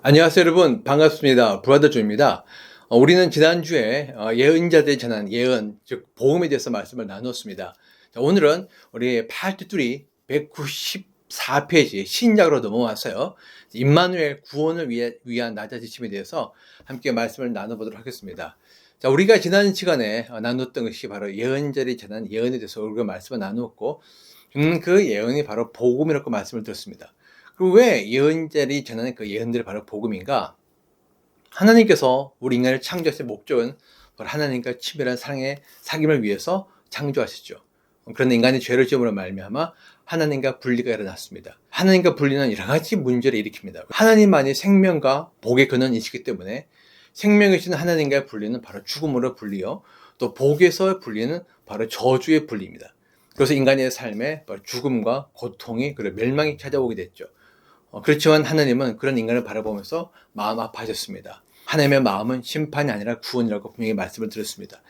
안녕하세요 여러분, 반갑습니다. 브라더 조입니다. 우리는 지난주에 예언자들이 전한 예언, 즉 복음에 대해서 말씀을 나눴습니다. 자, 오늘은 우리 파트3 194페이지 신약으로 넘어와서요, 임마누엘 구원을 위한 낮아지심에 대해서 함께 말씀을 나눠보도록 하겠습니다. 자, 우리가 지난 시간에 나눴던 것이 바로 예언자들이 전한 예언에 대해서 우리가 말씀을 나누었고, 그 예언이 바로 복음이라고 말씀을 드렸습니다. 그리고 왜 예언자들이 전하는 그 예언들이 바로 복음인가? 하나님께서 우리 인간을 창조하신 목적은 바로 하나님과 친밀한 사랑의 사귐을 위해서 창조하셨죠. 그런데 인간이 죄를 지음으로 말미암아 하나님과 분리가 일어났습니다. 하나님과 분리는 여러 가지 문제를 일으킵니다. 하나님만이 생명과 복의 근원이시기 때문에 생명이신 하나님과의 분리는 바로 죽음으로 분리요, 또 복에서 분리는 바로 저주의 분리입니다. 그래서 인간의 삶에 죽음과 고통이 그리고 멸망이 찾아오게 됐죠. 그렇지만 하나님은 그런 인간을 바라보면서 마음 아파하셨습니다. 하나님의 마음은 심판이 아니라 구원이라고 분명히 말씀을 드렸습니다.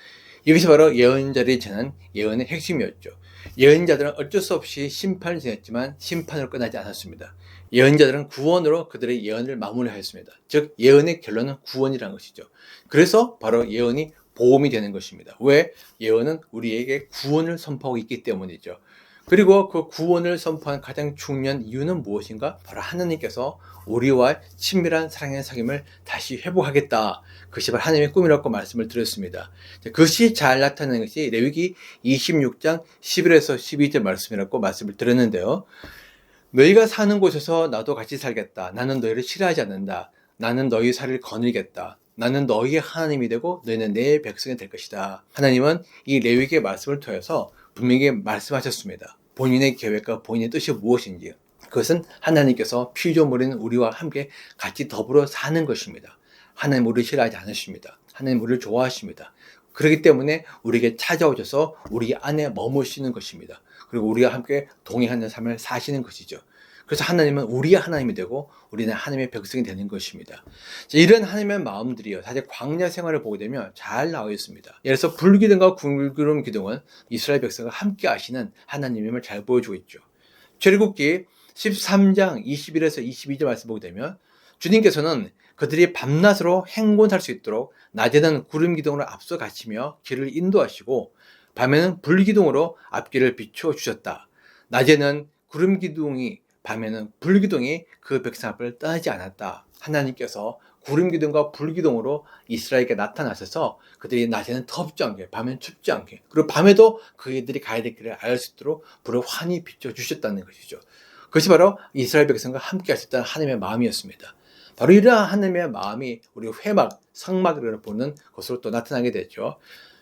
이것이 바로 예언자들이 전한 예언의 핵심이었죠. 예언자들은 어쩔 수 없이 심판을 지냈지만 심판으로 끝나지 않았습니다. 예언자들은 구원으로 그들의 예언을 마무리하였습니다. 즉 예언의 결론은 구원이라는 것이죠. 그래서 바로 예언이 보험이 되는 것입니다. 왜? 예언은 우리에게 구원을 선포하고 있기 때문이죠. 그리고 그 구원을 선포한 가장 중요한 이유는 무엇인가? 바로 하나님께서 우리와 친밀한 사랑의 사귐을 다시 회복하겠다. 그것이 바로 하나님의 꿈이라고 말씀을 드렸습니다. 그것이 잘 나타나는 것이 레위기 26장 11에서 12절 말씀이라고 말씀을 드렸는데요. 너희가 사는 곳에서 나도 같이 살겠다. 나는 너희를 싫어하지 않는다. 나는 너희 살을 거느리겠다. 나는 너희의 하나님이 되고 너희는 내 백성이 될 것이다. 하나님은 이 레위기의 말씀을 통해서 분명히 말씀하셨습니다. 본인의 계획과 본인의 뜻이 무엇인지, 그것은 하나님께서 피조물인 우리와 함께 같이 더불어 사는 것입니다. 하나님 우리를 싫어하지 않으십니다. 하나님 우리를 좋아하십니다. 그렇기 때문에 우리에게 찾아오셔서 우리 안에 머무시는 것입니다. 그리고 우리와 함께 동행하는 삶을 사시는 것이죠. 그래서 하나님은 우리의 하나님이 되고 우리는 하나님의 백성이 되는 것입니다. 이런 하나님의 마음들이요, 사실 광야 생활을 보게 되면 잘 나와 있습니다. 예를 들어서 불기둥과 굵은 기둥은 이스라엘 백성과 함께 하시는 하나님임을 잘 보여주고 있죠. 출애굽기 13장 21에서 22절 말씀 보게 되면 주님께서는 그들이 밤낮으로 행군할 수 있도록 낮에는 구름 기둥으로 앞서 가시며 길을 인도하시고 밤에는 불기둥으로 앞길을 비추어 주셨다. 낮에는 구름 기둥이, 밤에는 불기둥이 그 백성 앞을 떠나지 않았다. 하나님께서 구름 기둥과 불기둥으로 이스라엘에게 나타나셔서 그들이 낮에는 덥지 않게, 밤에는 춥지 않게, 그리고 밤에도 그들이 가야 될 길을 알 수 있도록 불을 환히 비춰 주셨다는 것이죠. 그것이 바로 이스라엘 백성과 함께 하셨다는 하나님의 마음이었습니다. 바로 이러한 하나님의 마음이 우리 회막, 성막을 보는 것으로 또 나타나게 됐죠.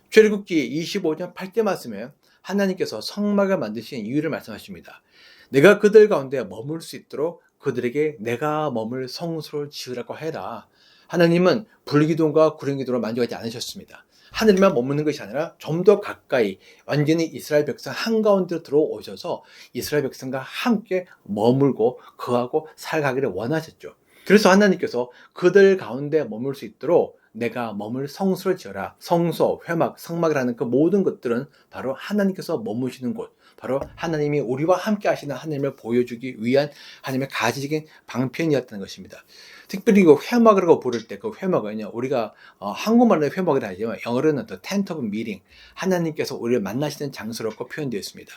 출애굽기 25장 8절 말씀에 하나님께서 성막을 만드신 이유를 말씀하십니다. 내가 그들 가운데 머물 수 있도록 그들에게 내가 머물 성소를 지으라고 해라. 하나님은 불기둥과 구름기둥으로 만족하지 않으셨습니다. 하늘만 머무는 것이 아니라 좀 더 가까이 완전히 이스라엘 백성 한가운데로 들어오셔서 이스라엘 백성과 함께 머물고 거하고 살아가기를 원하셨죠. 그래서 하나님께서 그들 가운데 머물 수 있도록 내가 머물 성소를 지어라. 성소, 회막, 성막이라는 그 모든 것들은 바로 하나님께서 머무시는 곳, 바로 하나님이 우리와 함께 하시는 하나님을 보여주기 위한 하나님의 가지적인 방편이었다는 것입니다. 특별히 그 회막이라고 부를 때 그 회막은요, 우리가 한국말로 회막이라 하지만 영어로는 The Tent of Meeting, 하나님께서 우리를 만나시는 장소라고 표현되어 있습니다.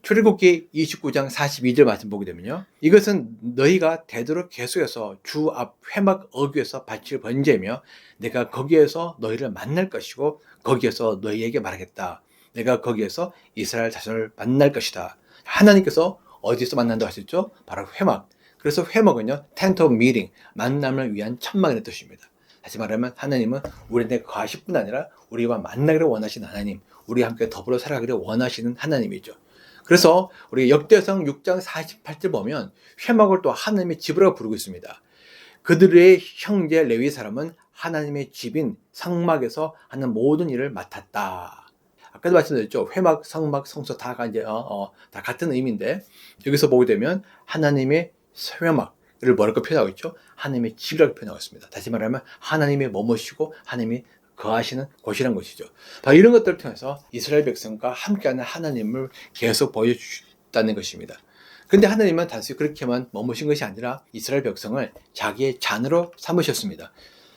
출애굽기 29장 42절 말씀 보게 되면요, 이것은 너희가 되도록 계속해서 주 앞 회막 어귀에서 바칠 번제며 내가 거기에서 너희를 만날 것이고 거기에서 너희에게 말하겠다. 내가 거기에서 이스라엘 자손을 만날 것이다. 하나님께서 어디서 만난다고 하셨죠? 바로 회막. 그래서 회막은요, Tent of Meeting, 만남을 위한 천막이라는 뜻입니다. 다시 말하면 하나님은 우리한테 거하실 뿐 아니라 우리와 만나기를 원하시는 하나님, 우리와 함께 더불어 살아가기를 원하시는 하나님이죠. 그래서 우리 역대상 6장 48절 보면 회막을 또 하나님의 집이라고 부르고 있습니다. 그들의 형제 레위 사람은 하나님의 집인 성막에서 하는 모든 일을 맡았다. 아까도 말씀드렸죠. 회막, 성막, 성소 다 이제 다 같은 의미인데, 여기서 보게 되면 하나님의 회막을 뭐라고 표현하고 있죠? 하나님의 집이라고 표현하고 있습니다. 다시 말하면 하나님이 머무시고 하나님이 거하시는 곳이란 것이죠. 바로 이런 것들을 통해서 이스라엘 백성과 함께하는 하나님을 계속 보여주셨다는 것입니다. 근데 하나님은 단순히 그렇게만 머무신 것이 아니라 이스라엘 백성을 자기의 자녀로 삼으셨습니다.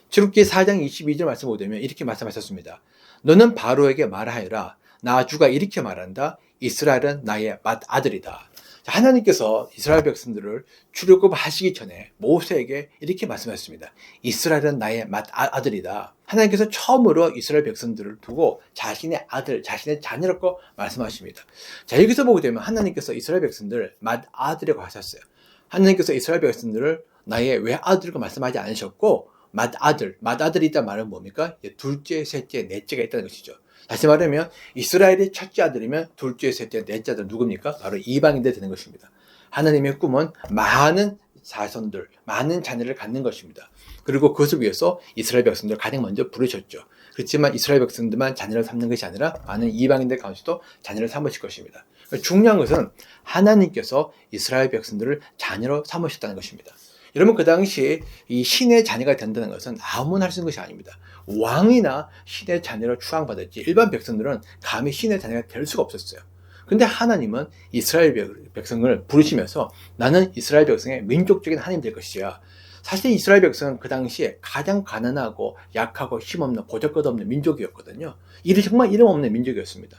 출애굽기 4장 22절 말씀 보면 이렇게 말씀하셨습니다. 너는 바로에게 말하여라. 나 주가 이렇게 말한다. 이스라엘은 나의 맏아들이다. 하나님께서 이스라엘 백성들을 출애굽하시기 전에 모세에게 이렇게 말씀하셨습니다. 이스라엘은 나의 맏아들이다. 하나님께서 처음으로 이스라엘 백성들을 두고 자신의 아들, 자신의 자녀라고 말씀하십니다. 자, 여기서 보게 되면 하나님께서 이스라엘 백성들을 맏아들이라고 하셨어요. 하나님께서 이스라엘 백성들을 나의 외아들이라고 말씀하지 않으셨고 맏아들이 있다는 말은 뭡니까? 둘째, 셋째, 넷째가 있다는 것이죠. 다시 말하면 이스라엘의 첫째 아들이면 둘째, 셋째, 넷째 아들은 누굽니까? 바로 이방인들 되는 것입니다. 하나님의 꿈은 많은 자손들, 많은 자녀를 갖는 것입니다. 그리고 그것을 위해서 이스라엘 백성들을 가장 먼저 부르셨죠. 그렇지만 이스라엘 백성들만 자녀를 삼는 것이 아니라 많은 이방인들 가운데도 자녀를 삼으실 것입니다. 중요한 것은 하나님께서 이스라엘 백성들을 자녀로 삼으셨다는 것입니다. 여러분, 그 당시에 이 신의 자녀가 된다는 것은 아무나 할 수 있는 것이 아닙니다. 왕이나 신의 자녀로 추앙받았지 일반 백성들은 감히 신의 자녀가 될 수가 없었어요. 근데 하나님은 이스라엘 백성을 부르시면서 나는 이스라엘 백성의 민족적인 하나님 될 것이야. 사실 이스라엘 백성은 그 당시에 가장 가난하고 약하고 힘없는 보잘것없는 민족이었거든요. 정말 이름 없는 민족이었습니다.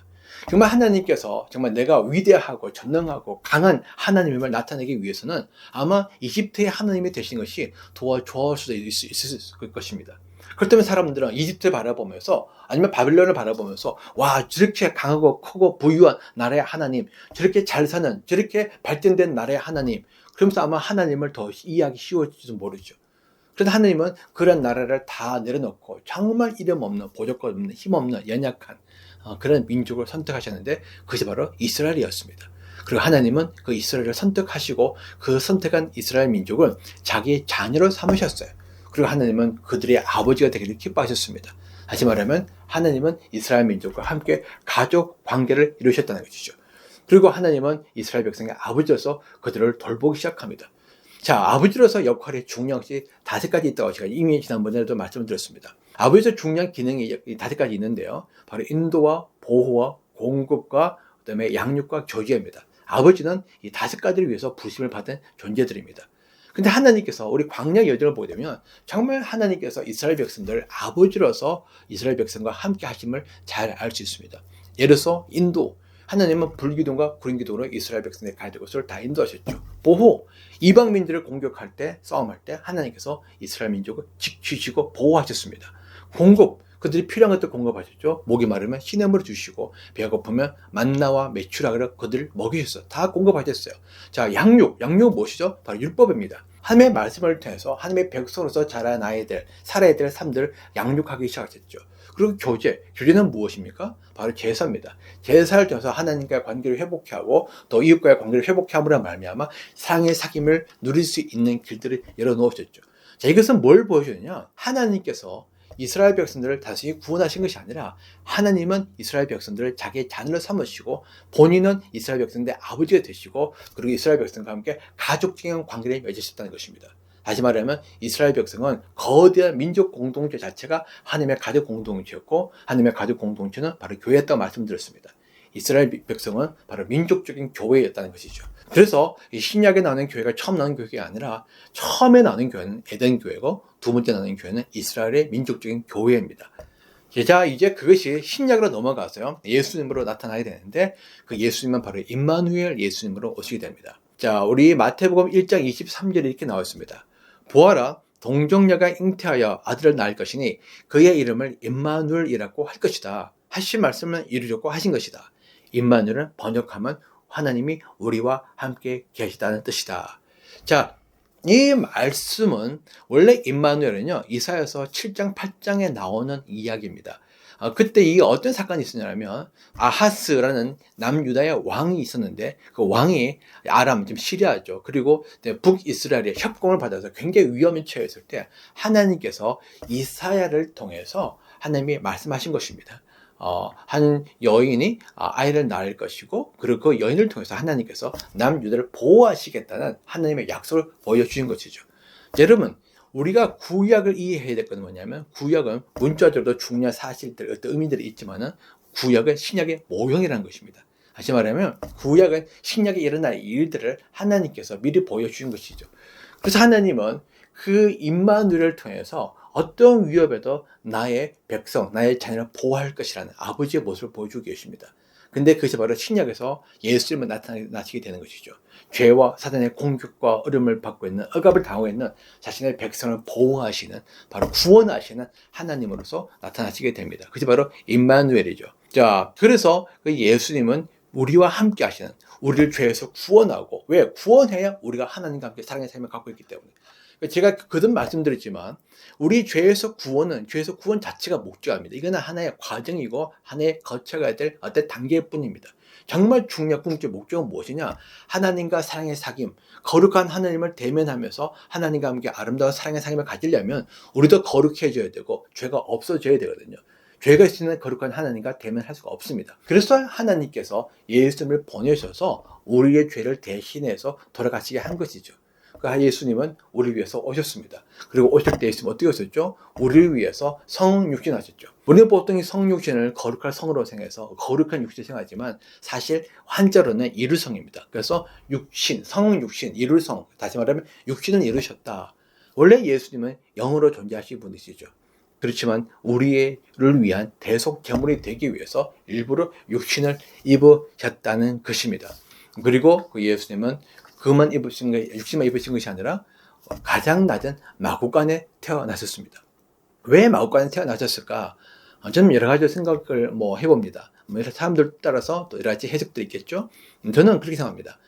정말 하나님께서 정말 내가 위대하고 전능하고 강한 하나님임을 나타내기 위해서는 아마 이집트의 하나님이 되신 것이 도와줄 수도 있을 것입니다. 그렇다면 사람들은 이집트를 바라보면서 아니면 바빌론을 바라보면서 와, 저렇게 강하고 크고 부유한 나라의 하나님, 저렇게 잘 사는, 저렇게 발전된 나라의 하나님, 그러면서 아마 하나님을 더 이해하기 쉬울지도 모르죠. 그런데 하나님은 그런 나라를 다 내려놓고 정말 이름 없는, 보잘것 없는, 힘없는, 연약한 그런 민족을 선택하셨는데 그것이 바로 이스라엘이었습니다. 그리고 하나님은 그 이스라엘을 선택하시고 그 선택한 이스라엘 민족을 자기의 자녀로 삼으셨어요. 그리고 하나님은 그들의 아버지가 되기를 기뻐하셨습니다. 다시 말하면 하나님은 이스라엘 민족과 함께 가족 관계를 이루셨다는 것이죠. 그리고 하나님은 이스라엘 백성의 아버지로서 그들을 돌보기 시작합니다. 자, 아버지로서 역할이 중요한 것이 5가지 있다고 제가 이미 지난번에도 말씀을 드렸습니다. 아버지의 중요한 기능이 5가지 있는데요. 바로 인도와 보호와 공급과 그다음에 양육과 교제입니다. 아버지는 이 5가지를 위해서 부심을 받은 존재들입니다. 근데 하나님께서 우리 광야 여정을 보게 되면 정말 하나님께서 이스라엘 백성들을 아버지로서 이스라엘 백성과 함께 하심을 잘 알 수 있습니다. 예를 들어서 인도, 하나님은 불기둥과 구름기둥으로 이스라엘 백성의 가야 될 곳을 다 인도하셨죠. 보호, 이방민들을 공격할 때, 싸움할 때 하나님께서 이스라엘 민족을 지키시고 보호하셨습니다. 공급, 그들이 필요한 것들 공급하셨죠. 목이 마르면 시냇물을 주시고 배가 고프면 만나와 메추라기를 그들을 먹이셨어요. 다 공급하셨어요. 자, 양육은 무엇이죠? 바로 율법입니다. 하나님의 말씀을 통해서 하나님의 백성으로서 자란 아이들, 살아야 될 삶들을 양육하기 시작하셨죠. 그리고 교제는 무엇입니까? 바로 제사입니다. 제사를 통해서 하나님과의 관계를 회복해 하고 또 이웃과의 관계를 회복해 함으로 말미암아 사랑의 사귐을 누릴 수 있는 길들을 열어놓으셨죠. 자, 이것은 뭘 보여주느냐? 하나님께서 이스라엘 백성들을 다시 구원하신 것이 아니라 하나님은 이스라엘 백성들을 자기의 자녀로 삼으시고 본인은 이스라엘 백성들의 아버지가 되시고 그리고 이스라엘 백성과 함께 가족적인 관계를 맺으셨다는 것입니다. 다시 말하면 이스라엘 백성은 거대한 민족 공동체 자체가 하나님의 가족 공동체였고 하나님의 가족 공동체는 바로 교회였다고 말씀드렸습니다. 이스라엘 백성은 바로 민족적인 교회였다는 것이죠. 그래서 이 신약에 나오는 교회가 처음 나오는 교회가 아니라 처음에 나오는 교회는 에덴 교회고 두 번째 나오는 교회는 이스라엘의 민족적인 교회입니다. 자, 이제 그것이 신약으로 넘어가서요. 예수님으로 나타나야 되는데 그 예수님은 바로 임마누엘 예수님으로 오시게 됩니다. 자, 우리 마태복음 1장 23절에 이렇게 나와 있습니다. 보아라, 동정녀가 잉태하여 아들을 낳을 것이니 그의 이름을 임마누엘이라고 할 것이다. 하신 말씀을 이루려고 하신 것이다. 임마누엘은 번역하면 하나님이 우리와 함께 계시다는 뜻이다. 자, 이 말씀은 원래 임마누엘은요, 이사야서 7장 8장에 나오는 이야기입니다. 그때 이 어떤 사건이 있었냐면 아하스라는 남유다의 왕이 있었는데 그 왕이 아람, 지금 시리아죠. 그리고 북이스라엘의 협공을 받아서 굉장히 위험에 처했을 때 하나님께서 이사야를 통해서 하나님이 말씀하신 것입니다. 한 여인이 아이를 낳을 것이고 그리고 그 여인을 통해서 하나님께서 남유다를 보호하시겠다는 하나님의 약속을 보여주신 것이죠. 여러분, 우리가 구약을 이해해야 될 것은 뭐냐면 구약은 문자적으로 중요한 사실들, 어떤 의미들이 있지만은 구약은 신약의 모형이라는 것입니다. 다시 말하면 구약은 신약에 일어날 일들을 하나님께서 미리 보여주신 것이죠. 그래서 하나님은 그 임마누엘을 통해서 어떤 위협에도 나의 백성, 나의 자녀를 보호할 것이라는 아버지의 모습을 보여주고 계십니다. 근데 그것이 바로 신약에서 예수님을 나타나시게 되는 것이죠. 죄와 사단의 공격과 어려움을 받고 있는, 억압을 당하고 있는 자신의 백성을 보호하시는, 바로 구원하시는 하나님으로서 나타나시게 됩니다. 그것이 바로 임마누엘이죠. 자, 그래서 그 예수님은 우리와 함께 하시는, 우리를 죄에서 구원하고, 왜? 구원해야 우리가 하나님과 함께 사랑의 삶을 갖고 있기 때문에. 제가 거듭 말씀드렸지만 우리 죄에서 구원 자체가 목적입니다. 이거는 하나의 과정이고 하나의 거쳐가야 될 어떤 단계일 뿐입니다. 정말 중요한 궁극적 목적은 무엇이냐? 하나님과 사랑의 사귐, 거룩한 하나님을 대면하면서 하나님과 함께 아름다운 사랑의 사귐을 가지려면 우리도 거룩해져야 되고 죄가 없어져야 되거든요. 죄가 있으면 거룩한 하나님과 대면할 수가 없습니다. 그래서 하나님께서 예수님을 보내셔서 우리의 죄를 대신해서 돌아가시게 한 것이죠. 그 예수님은 우리를 위해서 오셨습니다. 그리고 오실 때 예수님 어떻게 오셨죠? 우리를 위해서 성육신 하셨죠. 우리는 보통 이 성육신을 거룩한 성으로 생각해서 거룩한 육신을 생각하지만 사실 한자로는 이루성입니다. 그래서 육신, 성육신, 이루성, 다시 말하면 육신을 이루셨다. 원래 예수님은 영으로 존재하신 분이시죠. 그렇지만 우리를 위한 대속 제물이 되기 위해서 일부러 육신을 입으셨다는 것입니다. 그리고 그 예수님은 그만 입으신 것, 육신만 입으신 것이 아니라 가장 낮은 마구간에 태어나셨습니다. 왜 마구간에 태어나셨을까? 저는 여러 가지 생각을 해봅니다. 사람들 따라서 또 여러 가지 해석들이 있겠죠. 저는 그렇게 생각합니다.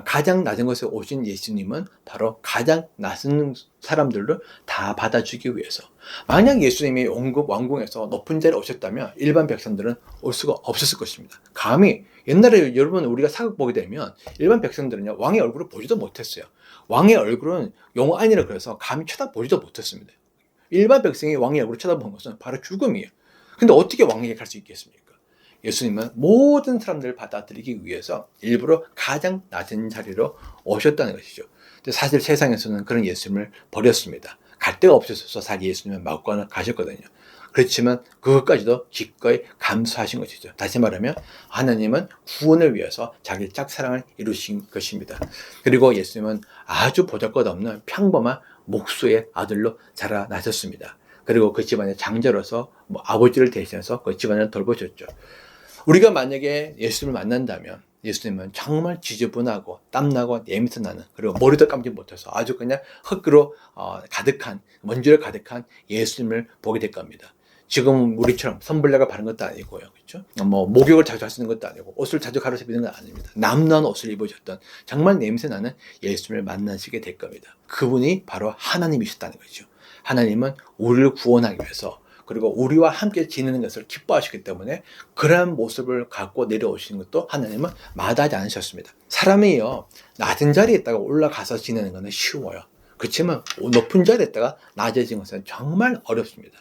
가장 낮은 곳에 오신 예수님은 바로 가장 낮은 사람들을 다 받아주기 위해서. 만약 예수님이 왕궁에서 높은 자리에 오셨다면 일반 백성들은 올 수가 없었을 것입니다. 감히 옛날에 여러분 우리가 사극 보게 되면 일반 백성들은요 왕의 얼굴을 보지도 못했어요. 왕의 얼굴은 용안이라 그래서 감히 쳐다보지도 못했습니다. 일반 백성이 왕의 얼굴을 쳐다보는 것은 바로 죽음이에요. 근데 어떻게 왕에게 갈 수 있겠습니까? 예수님은 모든 사람들을 받아들이기 위해서 일부러 가장 낮은 자리로 오셨다는 것이죠. 근데 사실 세상에서는 그런 예수님을 버렸습니다. 갈 데가 없어서 사실 예수님은 마구간을 가셨거든요. 그렇지만 그것까지도 기꺼이 감수하신 것이죠. 다시 말하면 하나님은 구원을 위해서 자기 짝사랑을 이루신 것입니다. 그리고 예수님은 아주 보잘것없는 평범한 목수의 아들로 자라나셨습니다. 그리고 그 집안의 장자로서 아버지를 대신해서 그 집안을 돌보셨죠. 우리가 만약에 예수님을 만난다면 예수님은 정말 지저분하고 땀나고 냄새 나는, 그리고 머리도 감지 못해서 아주 그냥 흙으로 가득한, 먼지로 가득한 예수님을 보게 될 겁니다. 지금 우리처럼 선블랙을 바른 것도 아니고요. 그렇죠? 목욕을 자주 하시는 것도 아니고 옷을 자주 갈아서 입는 건 아닙니다. 남는 옷을 입으셨던 정말 냄새 나는 예수님을 만나시게 될 겁니다. 그분이 바로 하나님이셨다는 거죠. 하나님은 우리를 구원하기 위해서, 그리고 우리와 함께 지내는 것을 기뻐하시기 때문에 그러한 모습을 갖고 내려오시는 것도 하나님은 마다하지 않으셨습니다. 사람이요 낮은 자리에 있다가 올라가서 지내는 것은 쉬워요. 그렇지만 높은 자리에 있다가 낮아지는 것은 정말 어렵습니다.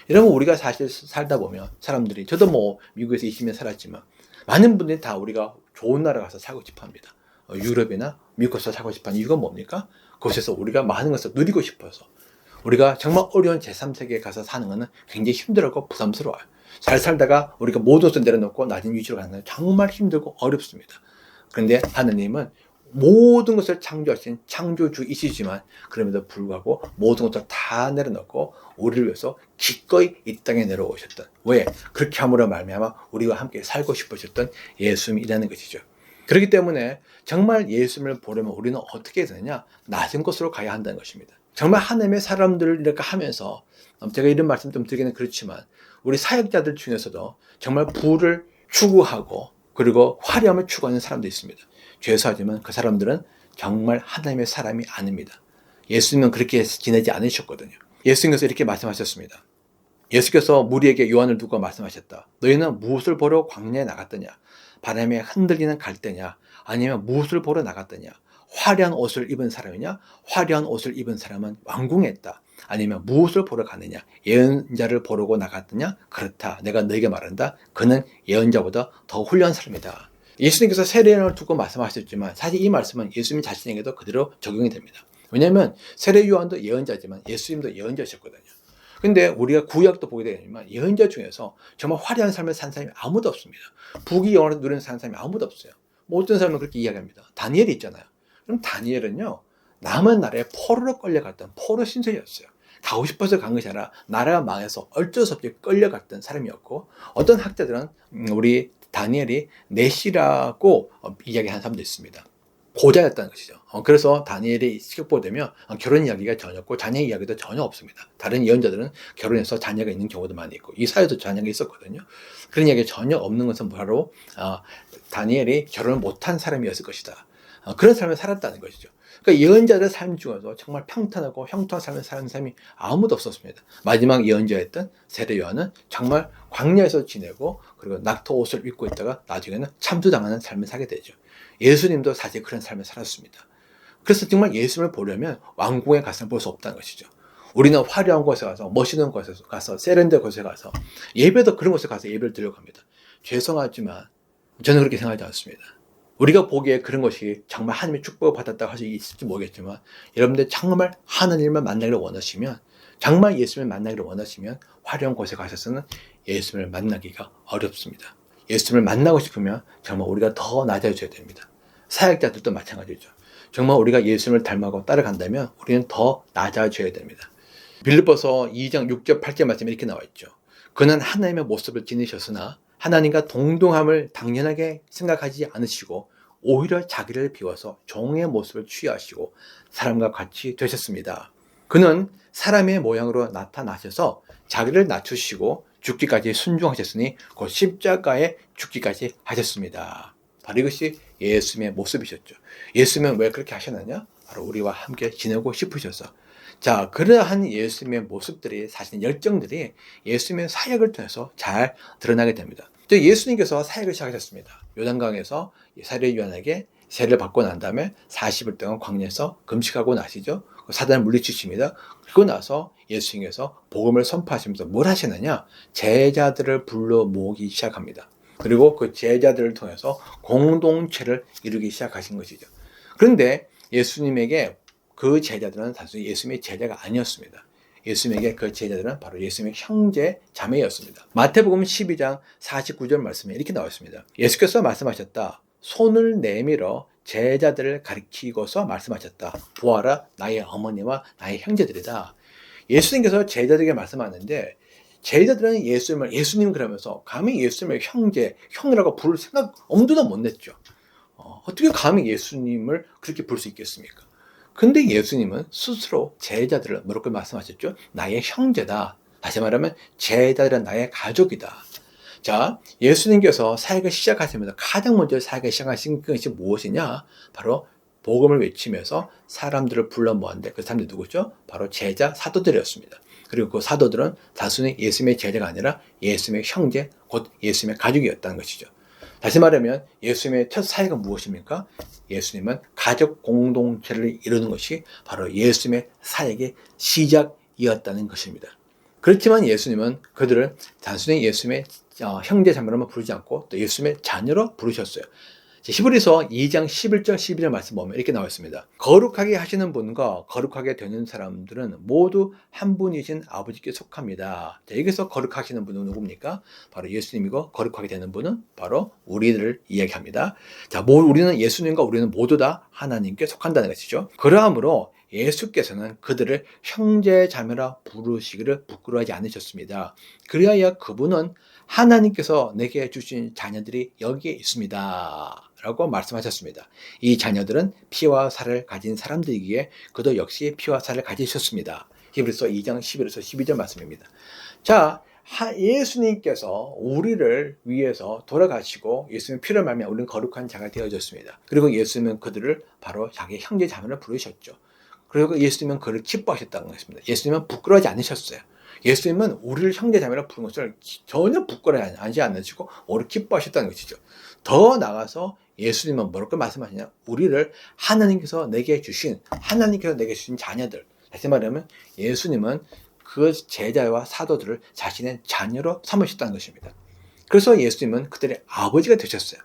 여러분 우리가 사실 살다 보면 사람들이, 저도 미국에서 20년 살았지만 많은 분들이 다 우리가 좋은 나라 가서 살고 싶어 합니다. 유럽이나 미국에서 살고 싶어 하는 이유가 뭡니까? 그곳에서 우리가 많은 것을 누리고 싶어서. 우리가 정말 어려운 제3세계에 가서 사는 것은 굉장히 힘들고 부담스러워요. 잘 살다가 우리가 모든 것을 내려놓고 낮은 위치로 가는 건 정말 힘들고 어렵습니다. 그런데 하나님은 모든 것을 창조하신 창조주이시지만 그럼에도 불구하고 모든 것을 다 내려놓고 우리를 위해서 기꺼이 이 땅에 내려오셨던, 왜? 그렇게 함으로 말미암아 우리와 함께 살고 싶으셨던 예수님이라는 것이죠. 그렇기 때문에 정말 예수님을 보려면 우리는 어떻게 해야 되느냐? 낮은 곳으로 가야 한다는 것입니다. 정말 하나님의 사람들을 이렇게 하면서, 제가 이런 말씀 좀 드리기는 그렇지만 우리 사역자들 중에서도 정말 부를 추구하고 그리고 화려함을 추구하는 사람도 있습니다. 죄송하지만 그 사람들은 정말 하나님의 사람이 아닙니다. 예수님은 그렇게 지내지 않으셨거든요. 예수님께서 이렇게 말씀하셨습니다. 예수께서 무리에게 요한을 두고 말씀하셨다. 너희는 무엇을 보러 광야에 나갔더냐? 바람에 흔들리는 갈대냐? 아니면 무엇을 보러 나갔더냐? 화려한 옷을 입은 사람이냐? 화려한 옷을 입은 사람은 왕궁에 있다. 아니면 무엇을 보러 갔느냐? 예언자를 보러 나갔느냐? 그렇다. 내가 너에게 말한다. 그는 예언자보다 더 훌륭한 사람이다. 예수님께서 세례요한을 두고 말씀하셨지만 사실 이 말씀은 예수님 자신에게도 그대로 적용이 됩니다. 왜냐하면 세례요한도 예언자지만 예수님도 예언자셨거든요. 근데 우리가 구약도 보게 되지만 예언자 중에서 정말 화려한 삶을 산 사람이 아무도 없습니다. 부귀 영화를 누리는 사는 사람이 아무도 없어요. 뭐 어떤 사람은 그렇게 이야기합니다. 다니엘이 있잖아요. 그럼 다니엘은요, 남은 나라에 포로로 끌려갔던 포로 신세였어요. 가고 싶어서 간 것이 아니라 나라가 망해서 어쩔 수 없이 끌려갔던 사람이었고, 어떤 학자들은 우리 다니엘이 넷이라고 이야기하는 사람도 있습니다. 고자였다는 것이죠. 그래서 다니엘이 시격보되면 결혼 이야기가 전혀 없고 자녀 이야기도 전혀 없습니다. 다른 예언자들은 결혼해서 자녀가 있는 경우도 많이 있고 이사야도 자녀가 있었거든요. 그런 이야기가 전혀 없는 것은 바로 다니엘이 결혼을 못한 사람이었을 것이다. 그런 삶을 살았다는 것이죠. 그러니까 예언자들의 삶 중에서 정말 평탄하고 형통한 삶을 사는 사람이 아무도 없었습니다. 마지막 예언자였던 세례 요한은 정말 광야에서 지내고 그리고 낙터 옷을 입고 있다가 나중에는 참수당하는 삶을 살게 되죠. 예수님도 사실 그런 삶을 살았습니다. 그래서 정말 예수님을 보려면 왕궁에 가서는 볼 수 없다는 것이죠. 우리는 화려한 곳에 가서 멋있는 곳에 가서 세련된 곳에 가서 예배도 그런 곳에 가서 예배를 드리려고 합니다. 죄송하지만 저는 그렇게 생각하지 않습니다. 우리가 보기에 그런 것이 정말 하나님의 축복을 받았다고 할 수 있을지 모르겠지만 여러분들 정말 하나님을 만나기를 원하시면 정말 예수님을 만나기를 원하시면 화려한 곳에 가셔서는 예수님을 만나기가 어렵습니다. 예수님을 만나고 싶으면 정말 우리가 더 낮아져야 됩니다. 사역자들도 마찬가지죠. 정말 우리가 예수님을 닮아가고 따라간다면 우리는 더 낮아져야 됩니다. 빌립보서 2장 6절 8절 말씀에 이렇게 나와 있죠. 그는 하나님의 모습을 지니셨으나 하나님과 동등함을 당연하게 생각하지 않으시고 오히려 자기를 비워서 종의 모습을 취하시고 사람과 같이 되셨습니다. 그는 사람의 모양으로 나타나셔서 자기를 낮추시고 죽기까지 순종하셨으니 곧 십자가에 죽기까지 하셨습니다. 바로 이것이 예수님의 모습이셨죠. 예수님은 왜 그렇게 하셨느냐? 바로 우리와 함께 지내고 싶으셔서. 자, 그러한 예수님의 모습들이 사실 열정들이 예수님의 사역을 통해서 잘 드러나게 됩니다. 예수님께서 사역을 시작하셨습니다. 요단강에서 세례 요한에게 세례를 받고 난 다음에 40일 동안 광야에서 금식하고 나시죠. 사단을 물리치십니다. 그리고 나서 예수님께서 복음을 선포하시면서 뭘 하시느냐? 제자들을 불러 모으기 시작합니다. 그리고 그 제자들을 통해서 공동체를 이루기 시작하신 것이죠. 그런데 예수님에게 그 제자들은 단순히 예수님의 제자가 아니었습니다. 예수님에게 그 제자들은 바로 예수님의 형제 자매였습니다. 마태복음 12장 49절 말씀에 이렇게 나와 있습니다. 예수께서 말씀하셨다. 손을 내밀어 제자들을 가리키고서 말씀하셨다. 보아라, 나의 어머니와 나의 형제들이다. 예수님께서 제자들에게 말씀하는데 제자들은 예수님 그러면서 감히 예수님을 형이라고 부를 생각 엄두도 못 냈죠. 어떻게 감히 예수님을 그렇게 부를 수 있겠습니까? 근데 예수님은 스스로 제자들을 뭐라고 말씀하셨죠? 나의 형제다. 다시 말하면 제자들은 나의 가족이다. 자, 예수님께서 사역을 시작하시면서 가장 먼저 사역을 시작하신 것이 무엇이냐? 바로 복음을 외치면서 사람들을 불러 모았는데 그 사람들이 누구죠? 바로 제자 사도들이었습니다. 그리고 그 사도들은 단순히 예수님의 제자가 아니라 예수님의 형제, 곧 예수님의 가족이었다는 것이죠. 다시 말하면 예수님의 첫 사역은 무엇입니까? 예수님은 가족 공동체를 이루는 것이 바로 예수님의 사역의 시작이었다는 것입니다. 그렇지만 예수님은 그들을 단순히 예수님의 형제 자매로만 부르지 않고 또 예수님의 자녀로 부르셨어요. 히브리서 2장 11절 12절 말씀 보면 이렇게 나와 있습니다. 거룩하게 하시는 분과 거룩하게 되는 사람들은 모두 한 분이신 아버지께 속합니다. 자, 여기서 거룩하시는 분은 누굽니까? 바로 예수님이고 거룩하게 되는 분은 바로 우리들을 이야기합니다. 자, 우리는 예수님과 우리는 모두 다 하나님께 속한다는 것이죠. 그러므로 예수께서는 그들을 형제 자매라 부르시기를 부끄러워하지 않으셨습니다. 그리하여 그분은 하나님께서 내게 주신 자녀들이 여기에 있습니다. 라고 말씀하셨습니다. 이 자녀들은 피와 살을 가진 사람들이기에 그도 역시 피와 살을 가지셨습니다. 히브리서 2장 11에서 12절 말씀입니다. 자, 예수님께서 우리를 위해서 돌아가시고 예수님 피를 말미암아 우리는 거룩한 자가 되어졌습니다. 그리고 예수님은 그들을 바로 자기 형제 자매로 부르셨죠. 그리고 예수님은 그를 기뻐하셨다는 것입니다. 예수님은 부끄러워하지 않으셨어요. 예수님은 우리를 형제자매로 부른 것을 전혀 부끄러워하지 않으시고 오히려 기뻐하셨다는 것이죠. 더 나아가서 예수님은 뭐라고 말씀하시냐? 우리를 하나님께서 내게 주신 자녀들. 다시 말하면 예수님은 그 제자와 사도들을 자신의 자녀로 삼으셨다는 것입니다. 그래서 예수님은 그들의 아버지가 되셨어요.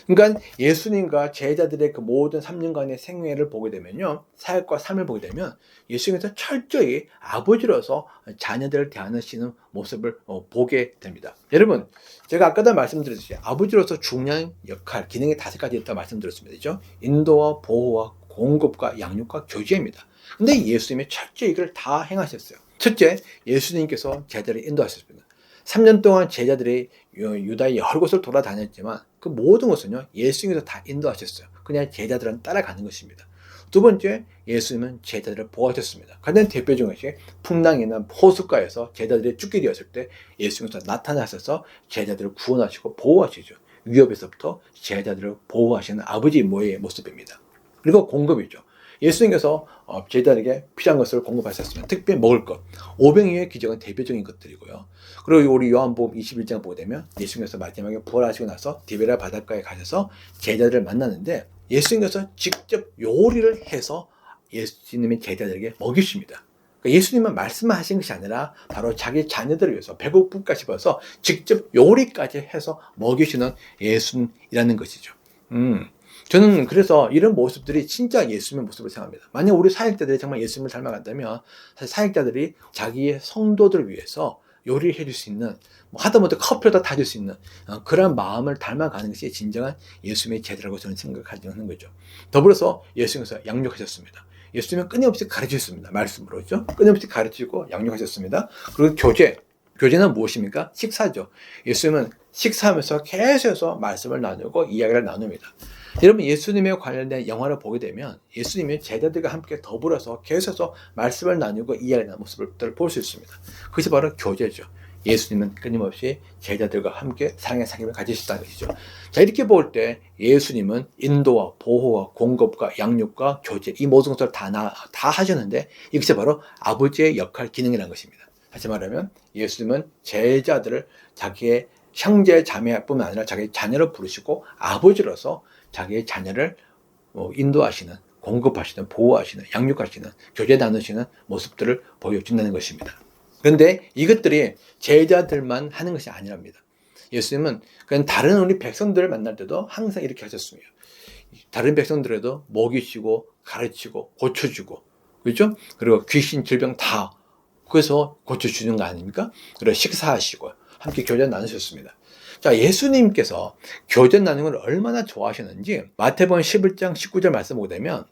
그러니까 예수님과 제자들의 그 모든 3년간의 생애를 보게 되면요, 사역과 삶을 보게 되면 예수님께서 철저히 아버지로서 자녀들을 대하시는 모습을 보게 됩니다. 여러분, 제가 아까도 말씀드렸듯이 아버지로서 중요한 역할, 기능이 5가지 있다고 말씀드렸습니다. 그죠? 인도와 보호와 공급과 양육과 교제입니다. 근데 예수님이 철저히 이걸 다 행하셨어요. 첫째, 예수님께서 제자를 인도하셨습니다. 3년 동안 제자들이 유다의 여러 곳을 돌아다녔지만 그 모든 것은요, 예수님께서 다 인도하셨어요. 그냥 제자들은 따라가는 것입니다. 두 번째, 예수님은 제자들을 보호하셨습니다. 가장 대표적인 것이 풍랑이나 호숫가에서 제자들이 죽게 되었을 때 예수님께서 나타나셔서 제자들을 구원하시고 보호하시죠. 위협에서부터 제자들을 보호하시는 아버지 모의 모습입니다. 그리고 공급이죠. 예수님께서 제자들에게 필요한 것을 공급하셨습니다. 특별히 먹을 것. 오병이어의 기적은 대표적인 것들이고요. 그리고 우리 요한복음 21장 보게 되면 예수님께서 마지막에 부활하시고 나서 디베랴 바닷가에 가셔서 제자들을 만나는데 예수님께서 직접 요리를 해서 예수님의 제자들에게 먹이십니다. 그러니까 예수님은 말씀만 하신 것이 아니라 바로 자기 자녀들을 위해서 배고픔까 싶어서 직접 요리까지 해서 먹이시는 예수님이라는 것이죠. 저는 그래서 이런 모습들이 진짜 예수님의 모습을 생각합니다. 만약 우리 사역자들이 정말 예수님을 닮아간다면 사실 사역자들이 자기의 성도들을 위해서 요리를 해줄 수 있는, 하다못해 커피라도 타줄 수 있는 그런 마음을 닮아가는 것이 진정한 예수님의 제자라고 저는 생각하는 거죠. 더불어서 예수님께서 양육하셨습니다. 예수님은 끊임없이 가르치셨습니다. 말씀으로. 그렇죠? 끊임없이 가르치고 양육하셨습니다. 그리고 교제는 무엇입니까? 식사죠. 예수님은 식사하면서 계속해서 말씀을 나누고 이야기를 나눕니다. 여러분, 예수님에 관련된 영화를 보게 되면 예수님이 제자들과 함께 더불어서 계속해서 말씀을 나누고 이야기하는 모습을 볼 수 있습니다. 그것이 바로 교제죠. 예수님은 끊임없이 제자들과 함께 사랑의 사귐을 가지셨다는 것이죠. 자, 이렇게 볼 때 예수님은 인도와 보호와 공급과 양육과 교제, 이 모든 것을 다 하셨는데 이것이 바로 아버지의 역할, 기능이라는 것입니다. 다시 말하면 예수님은 제자들을 자기의 형제 자매뿐만 아니라 자기의 자녀로 부르시고 아버지로서 자기의 자녀를 인도하시는, 공급하시는, 보호하시는, 양육하시는, 교제 나누시는 모습들을 보여준다는 것입니다. 그런데 이것들이 제자들만 하는 것이 아니랍니다. 예수님은 그냥 다른 우리 백성들을 만날 때도 항상 이렇게 하셨습니다. 다른 백성들에도 먹이시고 가르치고 고쳐주고, 그렇죠? 그리고 귀신 질병 다 그래서 고쳐주는 거 아닙니까? 그리고 식사하시고 함께 교제 나누셨습니다. 자, 예수님께서 교제 나누는 걸 얼마나 좋아하셨는지 마태복음 11장 19절 말씀 보게 되면